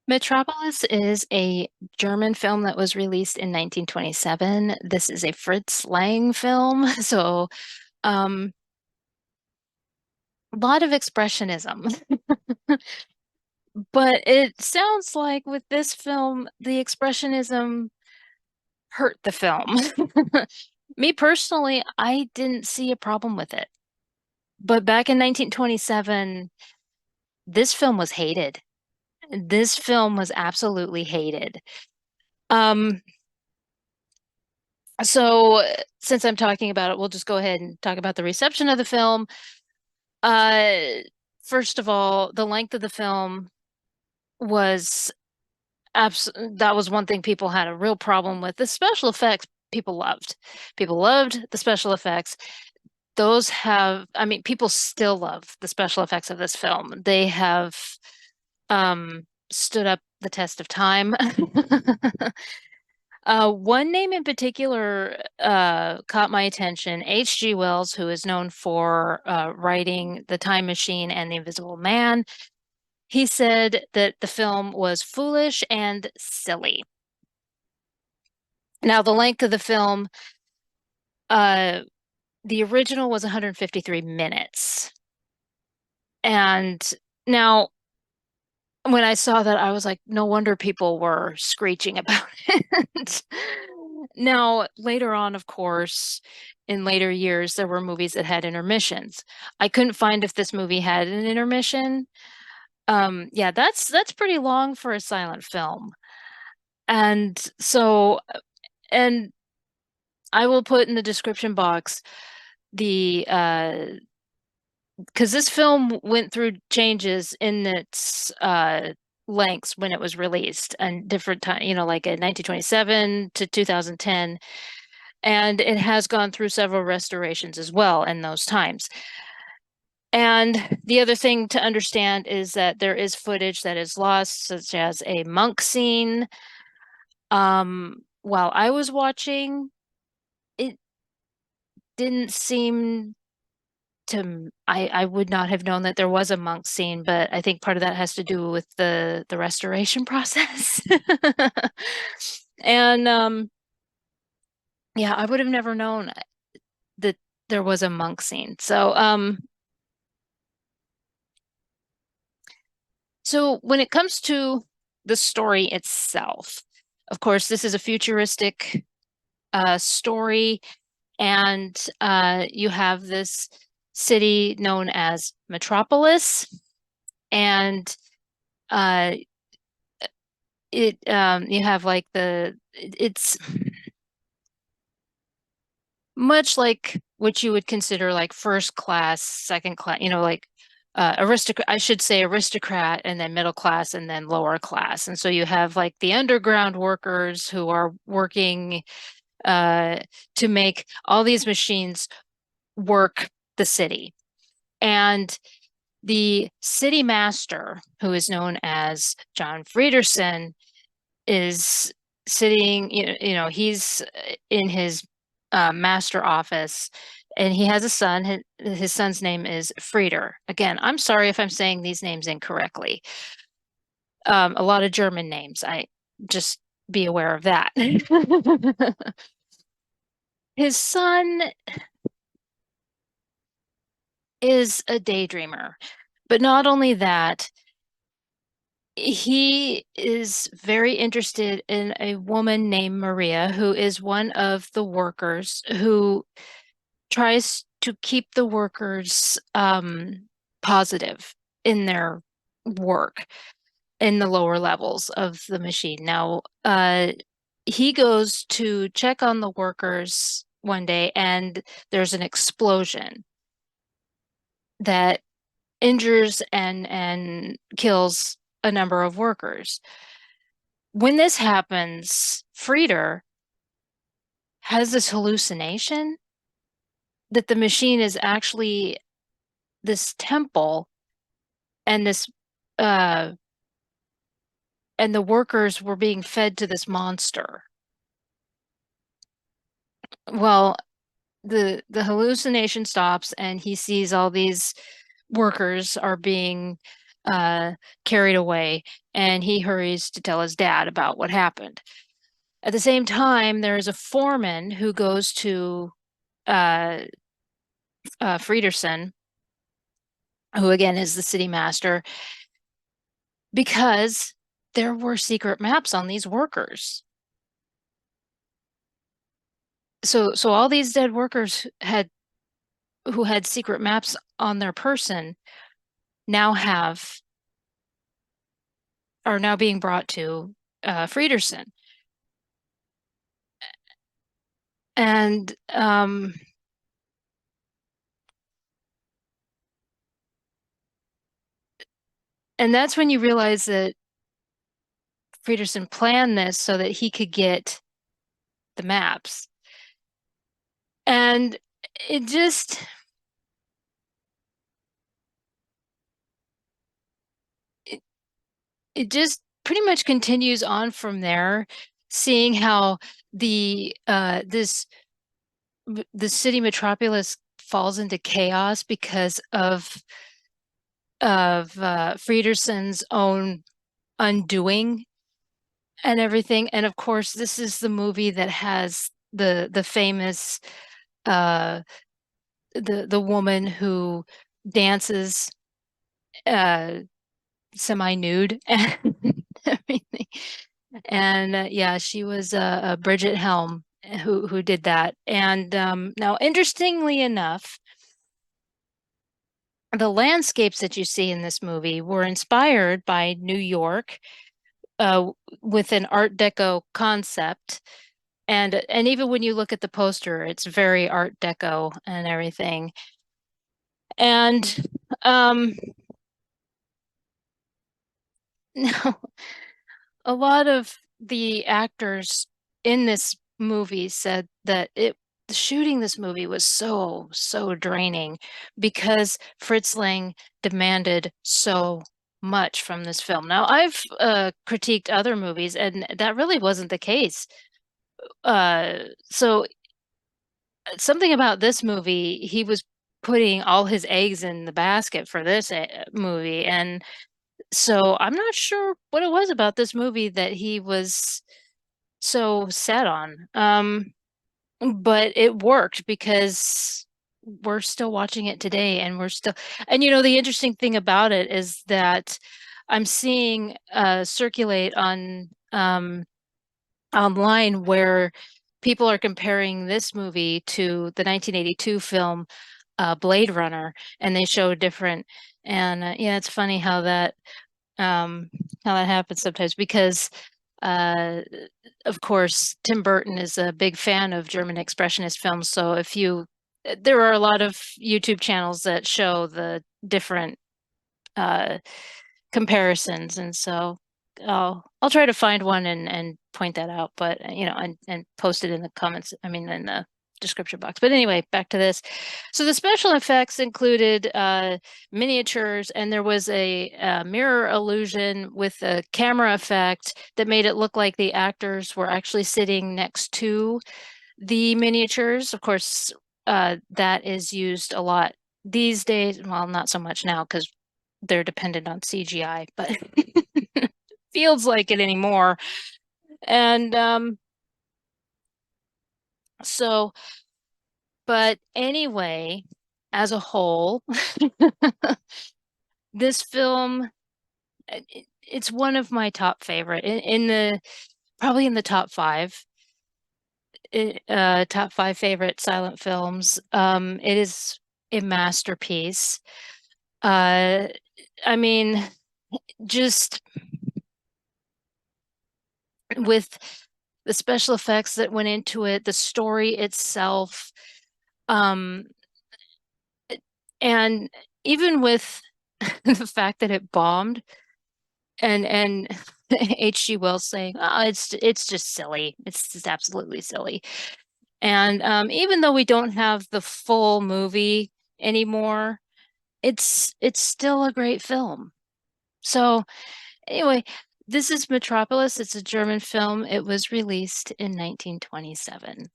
Metropolis is a German film that was released in 1927. This is a Fritz Lang film, so um, a lot of expressionism. But it sounds like with this film, the expressionism hurt the film. Me personally, I didn't see a problem with it. But back in 1927, this film was hated. This film was absolutely hated. Um, So, since I'm talking about it, we'll just go ahead and talk about the reception of the film. Uh, First of all, the length of the film was abs that was one thing people had a real problem with. The special effects people loved. People loved the special effects. Those have, I mean, people still love the special effects of this film. They have stood up the test of time. One name in particular caught my attention. H.G. Wells, who is known for writing The Time Machine and The Invisible Man, he said that the film was foolish and silly. Now, the length of the film, uh, the original was 153 minutes. And now, when I saw that, I was like, no wonder people were screeching about it. Now, later on, of course, in later years, there were movies that had intermissions. I couldn't find if this movie had an intermission. Yeah, that's pretty long for a silent film. And so, and I will put in the description box the because this film went through changes in its lengths when it was released and different time, like in 1927 to 2010. And it has gone through several restorations as well in those times. And the other thing to understand is that there is footage that is lost, such as a monk scene. While I was watching, it didn't seem to I would not have known that there was a monk scene, but I think part of that has to do with the restoration process. And yeah, I would have never known that there was a monk scene. So when it comes to the story itself, of course, this is a futuristic story, and you have this city known as Metropolis, and uh, it you have like it's much like what you would consider like first class, second class, like aristocrat, I should say aristocrat, and then middle class, and then lower class. And so you have like the underground workers who are working uh, to make all these machines work the city. And the city master, who is known as John Fredersen, is sitting, he's in his master office, and he has a son. His son's name is Frieder. Again, I'm sorry if I'm saying these names incorrectly. A lot of German names. I just be aware of that. His son is a daydreamer, but not only that, he is very interested in a woman named Maria, who is one of the workers who tries to keep the workers positive in their work in the lower levels of the machine. Now, he goes to check on the workers one day, and there's an explosion that injures and kills a number of workers. When this happens, Frieder has this hallucination that the machine is actually this temple, and this uh and the workers were being fed to this monster. Well, the hallucination stops, and he sees all these workers are being uh, carried away, and he hurries to tell his dad about what happened. At the same time, there is a foreman who goes to uh, Fredersen, who again is the city master, because there were secret maps on these workers. So all these dead workers who had secret maps on their person now are now being brought to Fredersen. And and that's when you realize that Fredersen planned this so that he could get the maps. And it just it, it just pretty much continues on from there, seeing how the city Metropolis falls into chaos because of Fredersen's own undoing and everything. And of course, this is the movie that has the famous uh the woman who dances uh semi-nude and everything. And yeah, she was Brigitte Helm who did that. And now, interestingly enough, the landscapes that you see in this movie were inspired by New York uh, with an Art Deco concept. And even when you look at the poster, it's very Art Deco and everything. And now a lot of the actors in this movie said that shooting this movie was so draining because Fritz Lang demanded so much from this film. Now, I've critiqued other movies, and that really wasn't the case. So something about this movie, he was putting all his eggs in the basket for this movie, and so I'm not sure what it was about this movie that he was so set on. But it worked because we're still watching it today, and the interesting thing about it is that I'm seeing circulate on online where people are comparing this movie to the 1982 film Blade Runner, and they show different. And yeah, it's funny how that happens sometimes because uh, of course, Tim Burton is a big fan of German expressionist films. So there are a lot of YouTube channels that show the different uh, comparisons, and so I'll try to find one and point that out, but and post it in the comments. I mean, in the description box. But anyway, back to this. So the special effects included miniatures, and there was a mirror illusion with a camera effect that made it look like the actors were actually sitting next to the miniatures. Of course, that is used a lot these days. Well, not so much now because they're dependent on CGI, but feels like it anymore. And so, but anyway, as a whole, this film, it's one of my top favorite in the probably in the top five favorite silent films. It is a masterpiece. Uh, I mean, just with the special effects that went into it, the story itself, um, and even with the fact that it bombed, and H.G. Wells saying, "Oh, it's just silly. It's just absolutely silly." And even though we don't have the full movie anymore, it's still a great film. So anyway, this is Metropolis. It's a German film. It was released in 1927.